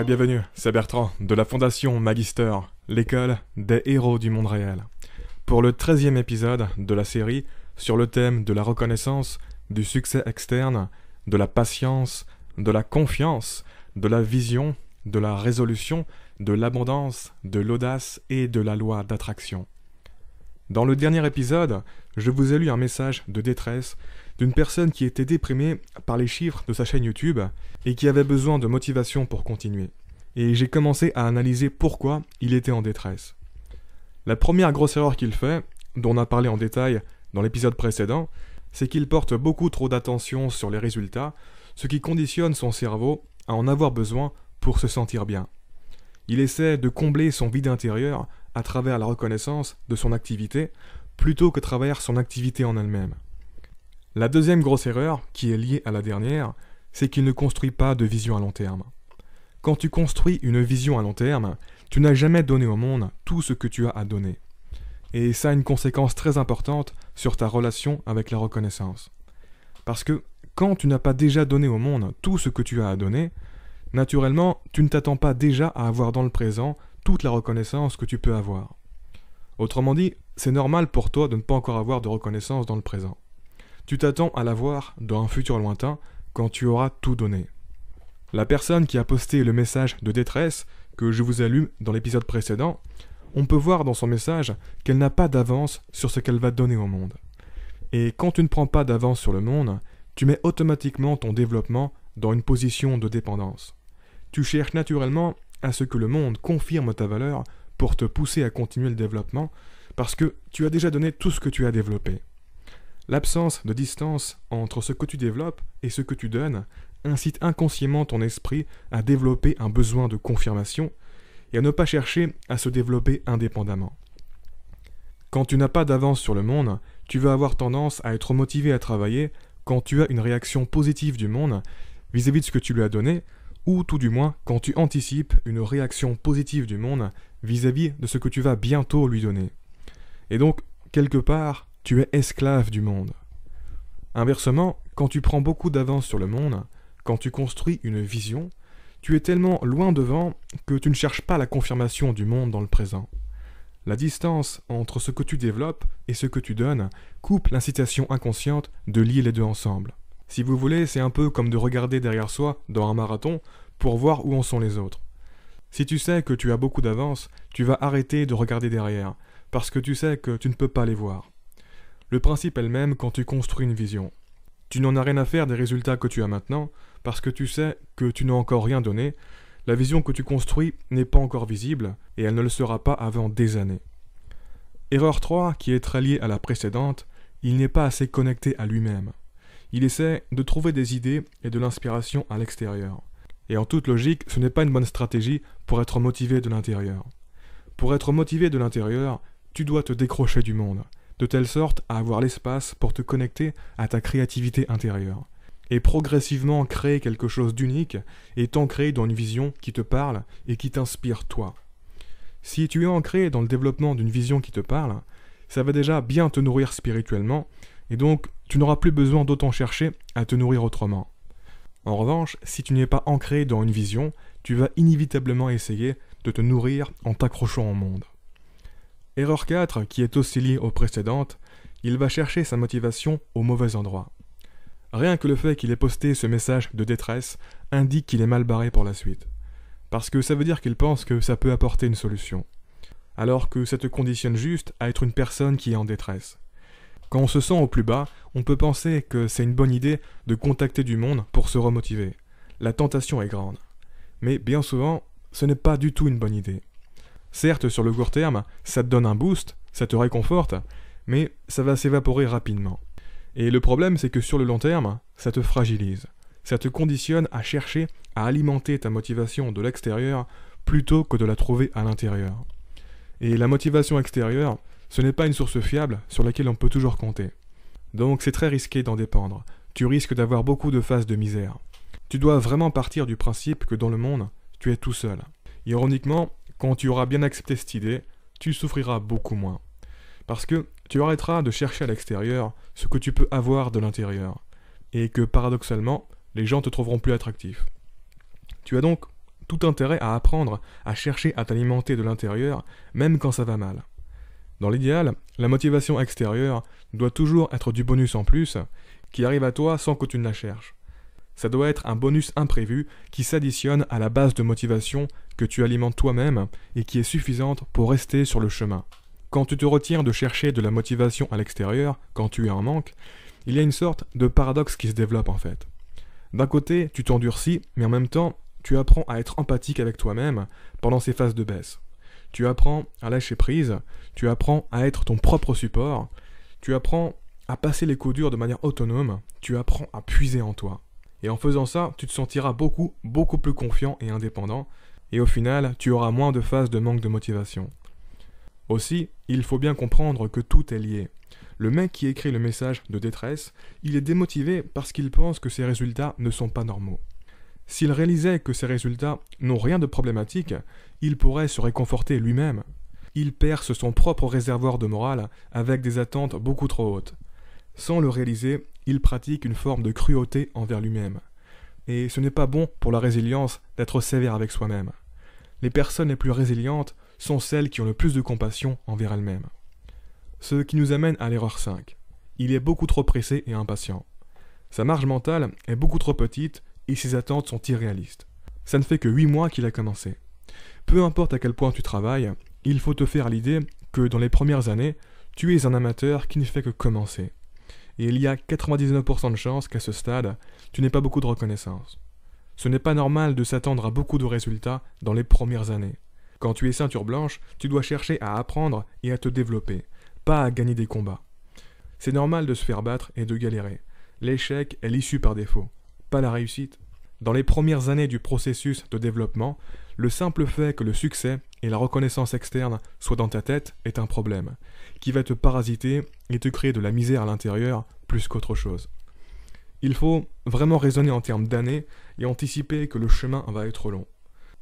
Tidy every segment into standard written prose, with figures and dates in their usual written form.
bienvenue, c'est Bertrand, de la Fondation Magister, l'école des héros du monde réel. Pour le 13e épisode de la série sur le thème de la reconnaissance, du succès externe, de la patience, de la confiance, de la vision, de la résolution, de l'abondance, de l'audace et de la loi d'attraction. Dans le dernier épisode, je vous ai lu un message de détresse d'une personne qui était déprimée par les chiffres de sa chaîne YouTube et qui avait besoin de motivation pour continuer. Et j'ai commencé à analyser pourquoi il était en détresse. La première grosse erreur qu'il fait, dont on a parlé en détail dans l'épisode précédent, c'est qu'il porte beaucoup trop d'attention sur les résultats, ce qui conditionne son cerveau à en avoir besoin pour se sentir bien. Il essaie de combler son vide intérieur à travers la reconnaissance de son activité, plutôt que travers son activité en elle-même. La deuxième grosse erreur, qui est liée à la dernière, c'est qu'il ne construit pas de vision à long terme. Quand tu construis une vision à long terme, tu n'as jamais donné au monde tout ce que tu as à donner. Et ça a une conséquence très importante sur ta relation avec la reconnaissance. Parce que quand tu n'as pas déjà donné au monde tout ce que tu as à donner, naturellement, tu ne t'attends pas déjà à avoir dans le présent toute la reconnaissance que tu peux avoir. Autrement dit, c'est normal pour toi de ne pas encore avoir de reconnaissance dans le présent. Tu t'attends à l'avoir dans un futur lointain quand tu auras tout donné. La personne qui a posté le message de détresse que je vous ai lu dans l'épisode précédent, on peut voir dans son message qu'elle n'a pas d'avance sur ce qu'elle va donner au monde. Et quand tu ne prends pas d'avance sur le monde, tu mets automatiquement ton développement dans une position de dépendance. Tu cherches naturellement à ce que le monde confirme ta valeur pour te pousser à continuer le développement parce que tu as déjà donné tout ce que tu as développé. L'absence de distance entre ce que tu développes et ce que tu donnes incite inconsciemment ton esprit à développer un besoin de confirmation et à ne pas chercher à se développer indépendamment. Quand tu n'as pas d'avance sur le monde, tu vas avoir tendance à être motivé à travailler quand tu as une réaction positive du monde vis-à-vis de ce que tu lui as donné, ou tout du moins quand tu anticipes une réaction positive du monde vis-à-vis de ce que tu vas bientôt lui donner. Et donc, quelque part, tu es esclave du monde. Inversement, quand tu prends beaucoup d'avance sur le monde, quand tu construis une vision, tu es tellement loin devant que tu ne cherches pas la confirmation du monde dans le présent. La distance entre ce que tu développes et ce que tu donnes coupe l'incitation inconsciente de lier les deux ensemble. Si vous voulez, c'est un peu comme de regarder derrière soi dans un marathon pour voir où en sont les autres. Si tu sais que tu as beaucoup d'avance, tu vas arrêter de regarder derrière, parce que tu sais que tu ne peux pas les voir. Le principe est le même quand tu construis une vision. Tu n'en as rien à faire des résultats que tu as maintenant, parce que tu sais que tu n'as encore rien donné. La vision que tu construis n'est pas encore visible, et elle ne le sera pas avant des années. Erreur 3, qui est très liée à la précédente, il n'est pas assez connecté à lui-même. Il essaie de trouver des idées et de l'inspiration à l'extérieur. Et en toute logique, ce n'est pas une bonne stratégie pour être motivé de l'intérieur. Pour être motivé de l'intérieur, tu dois te décrocher du monde, de telle sorte à avoir l'espace pour te connecter à ta créativité intérieure, et progressivement créer quelque chose d'unique et t'ancrer dans une vision qui te parle et qui t'inspire toi. Si tu es ancré dans le développement d'une vision qui te parle, ça va déjà bien te nourrir spirituellement, et donc tu n'auras plus besoin d'autant chercher à te nourrir autrement. En revanche, si tu n'es pas ancré dans une vision, tu vas inévitablement essayer de te nourrir en t'accrochant au monde. Erreur 4, qui est aussi liée aux précédentes, il va chercher sa motivation au mauvais endroit. Rien que le fait qu'il ait posté ce message de détresse indique qu'il est mal barré pour la suite. Parce que ça veut dire qu'il pense que ça peut apporter une solution. Alors que ça te conditionne juste à être une personne qui est en détresse. Quand on se sent au plus bas, on peut penser que c'est une bonne idée de contacter du monde pour se remotiver. La tentation est grande. Mais bien souvent, ce n'est pas du tout une bonne idée. Certes, sur le court terme, ça te donne un boost, ça te réconforte, mais ça va s'évaporer rapidement. Et le problème, c'est que sur le long terme, ça te fragilise. Ça te conditionne à chercher à alimenter ta motivation de l'extérieur plutôt que de la trouver à l'intérieur. Et la motivation extérieure, ce n'est pas une source fiable sur laquelle on peut toujours compter. Donc c'est très risqué d'en dépendre. Tu risques d'avoir beaucoup de phases de misère. Tu dois vraiment partir du principe que dans le monde, tu es tout seul. Ironiquement, quand tu auras bien accepté cette idée, tu souffriras beaucoup moins. Parce que tu arrêteras de chercher à l'extérieur ce que tu peux avoir de l'intérieur. Et que paradoxalement, les gens te trouveront plus attractif. Tu as donc tout intérêt à apprendre à chercher à t'alimenter de l'intérieur, même quand ça va mal. Dans l'idéal, la motivation extérieure doit toujours être du bonus en plus, qui arrive à toi sans que tu ne la cherches. Ça doit être un bonus imprévu qui s'additionne à la base de motivation que tu alimentes toi-même et qui est suffisante pour rester sur le chemin. Quand tu te retiens de chercher de la motivation à l'extérieur, quand tu es en manque, il y a une sorte de paradoxe qui se développe en fait. D'un côté, tu t'endurcis, mais en même temps, tu apprends à être empathique avec toi-même pendant ces phases de baisse. Tu apprends à lâcher prise, tu apprends à être ton propre support, tu apprends à passer les coups durs de manière autonome, tu apprends à puiser en toi. Et en faisant ça, tu te sentiras beaucoup plus confiant et indépendant, et au final, tu auras moins de phases de manque de motivation. Aussi, il faut bien comprendre que tout est lié. Le mec qui écrit le message de détresse, il est démotivé parce qu'il pense que ses résultats ne sont pas normaux. S'il réalisait que ses résultats n'ont rien de problématique, il pourrait se réconforter lui-même. Il perce son propre réservoir de morale avec des attentes beaucoup trop hautes. Sans le réaliser, il pratique une forme de cruauté envers lui-même. Et ce n'est pas bon pour la résilience d'être sévère avec soi-même. Les personnes les plus résilientes sont celles qui ont le plus de compassion envers elles-mêmes. Ce qui nous amène à l'erreur 5. Il est beaucoup trop pressé et impatient. Sa marge mentale est beaucoup trop petite et ses attentes sont irréalistes. Ça ne fait que 8 mois qu'il a commencé. Peu importe à quel point tu travailles, il faut te faire l'idée que dans les premières années, tu es un amateur qui ne fait que commencer. Et il y a 99% de chances qu'à ce stade, tu n'aies pas beaucoup de reconnaissance. Ce n'est pas normal de s'attendre à beaucoup de résultats dans les premières années. Quand tu es ceinture blanche, tu dois chercher à apprendre et à te développer, pas à gagner des combats. C'est normal de se faire battre et de galérer. L'échec est l'issue par défaut, pas la réussite. Dans les premières années du processus de développement, le simple fait que le succès et la reconnaissance externe soient dans ta tête est un problème, qui va te parasiter et te créer de la misère à l'intérieur plus qu'autre chose. Il faut vraiment raisonner en termes d'années et anticiper que le chemin va être long.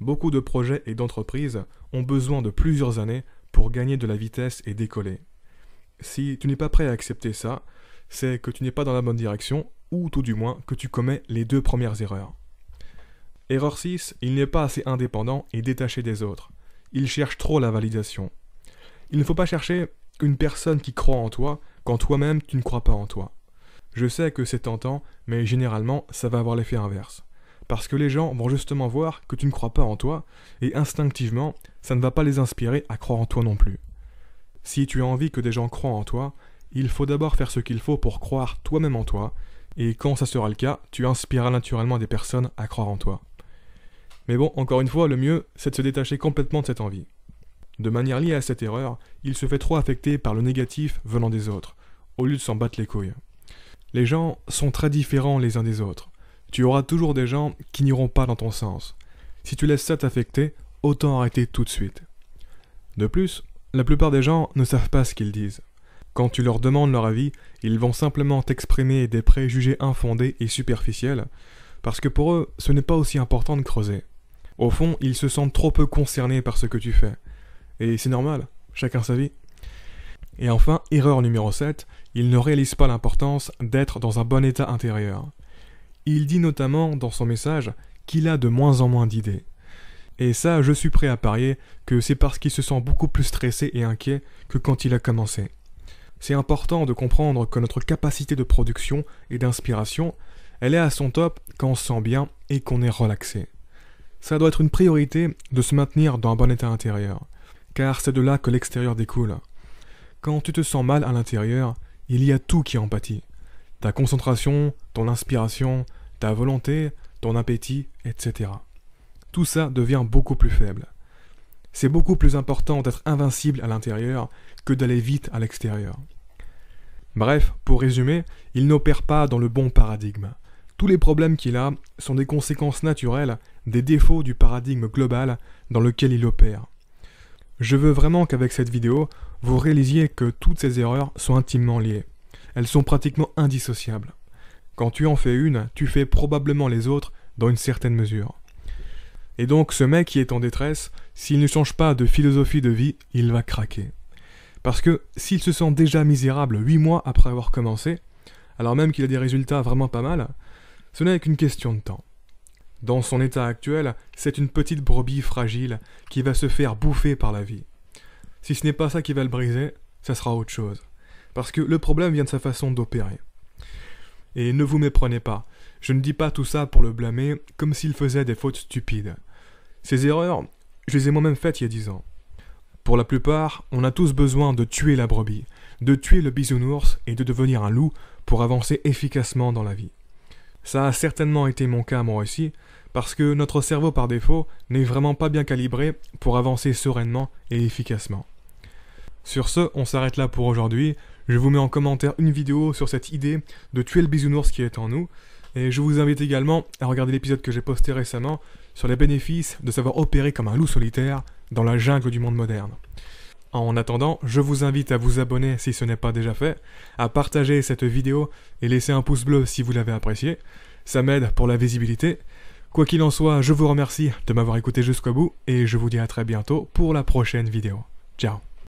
Beaucoup de projets et d'entreprises ont besoin de plusieurs années pour gagner de la vitesse et décoller. Si tu n'es pas prêt à accepter ça, c'est que tu n'es pas dans la bonne direction, ou tout du moins que tu commets les 2 premières erreurs. Erreur 6, il n'est pas assez indépendant et détaché des autres. Il cherche trop la validation. Il ne faut pas chercher une personne qui croit en toi quand toi-même tu ne crois pas en toi. Je sais que c'est tentant, mais généralement ça va avoir l'effet inverse. Parce que les gens vont justement voir que tu ne crois pas en toi, et instinctivement, ça ne va pas les inspirer à croire en toi non plus. Si tu as envie que des gens croient en toi, il faut d'abord faire ce qu'il faut pour croire toi-même en toi, et quand ça sera le cas, tu inspireras naturellement des personnes à croire en toi. Mais bon, encore une fois, le mieux, c'est de se détacher complètement de cette envie. De manière liée à cette erreur, il se fait trop affecter par le négatif venant des autres, au lieu de s'en battre les couilles. Les gens sont très différents les uns des autres. Tu auras toujours des gens qui n'iront pas dans ton sens. Si tu laisses ça t'affecter, autant arrêter tout de suite. De plus, la plupart des gens ne savent pas ce qu'ils disent. Quand tu leur demandes leur avis, ils vont simplement t'exprimer des préjugés infondés et superficiels, parce que pour eux, ce n'est pas aussi important de creuser. Au fond, ils se sentent trop peu concernés par ce que tu fais. Et c'est normal, chacun sa vie. Et enfin, erreur numéro 7, il ne réalise pas l'importance d'être dans un bon état intérieur. Il dit notamment dans son message qu'il a de moins en moins d'idées. Et ça, je suis prêt à parier que c'est parce qu'il se sent beaucoup plus stressé et inquiet que quand il a commencé. C'est important de comprendre que notre capacité de production et d'inspiration, elle est à son top quand on se sent bien et qu'on est relaxé. Ça doit être une priorité de se maintenir dans un bon état intérieur, car c'est de là que l'extérieur découle. Quand tu te sens mal à l'intérieur, il y a tout qui en pâtit. Ta concentration, ton inspiration, ta volonté, ton appétit, etc. Tout ça devient beaucoup plus faible. C'est beaucoup plus important d'être invincible à l'intérieur que d'aller vite à l'extérieur. Bref, pour résumer, il n'opère pas dans le bon paradigme. Tous les problèmes qu'il a sont des conséquences naturelles des défauts du paradigme global dans lequel il opère. Je veux vraiment qu'avec cette vidéo, vous réalisiez que toutes ces erreurs sont intimement liées. Elles sont pratiquement indissociables. Quand tu en fais une, tu fais probablement les autres dans une certaine mesure. Et donc ce mec qui est en détresse, s'il ne change pas de philosophie de vie, il va craquer. Parce que s'il se sent déjà misérable 8 mois après avoir commencé, alors même qu'il a des résultats vraiment pas mal, ce n'est qu'une question de temps. Dans son état actuel, c'est une petite brebis fragile qui va se faire bouffer par la vie. Si ce n'est pas ça qui va le briser, ça sera autre chose. Parce que le problème vient de sa façon d'opérer. Et ne vous méprenez pas, je ne dis pas tout ça pour le blâmer comme s'il faisait des fautes stupides. Ces erreurs, je les ai moi-même faites il y a 10 ans. Pour la plupart, on a tous besoin de tuer la brebis, de tuer le bisounours et de devenir un loup pour avancer efficacement dans la vie. Ça a certainement été mon cas moi aussi, parce que notre cerveau par défaut n'est vraiment pas bien calibré pour avancer sereinement et efficacement. Sur ce, on s'arrête là pour aujourd'hui. Je vous mets en commentaire une vidéo sur cette idée de tuer le bisounours qui est en nous, et je vous invite également à regarder l'épisode que j'ai posté récemment sur les bénéfices de savoir opérer comme un loup solitaire dans la jungle du monde moderne. En attendant, je vous invite à vous abonner si ce n'est pas déjà fait, à partager cette vidéo et laisser un pouce bleu si vous l'avez apprécié. Ça m'aide pour la visibilité. Quoi qu'il en soit, je vous remercie de m'avoir écouté jusqu'au bout et je vous dis à très bientôt pour la prochaine vidéo. Ciao.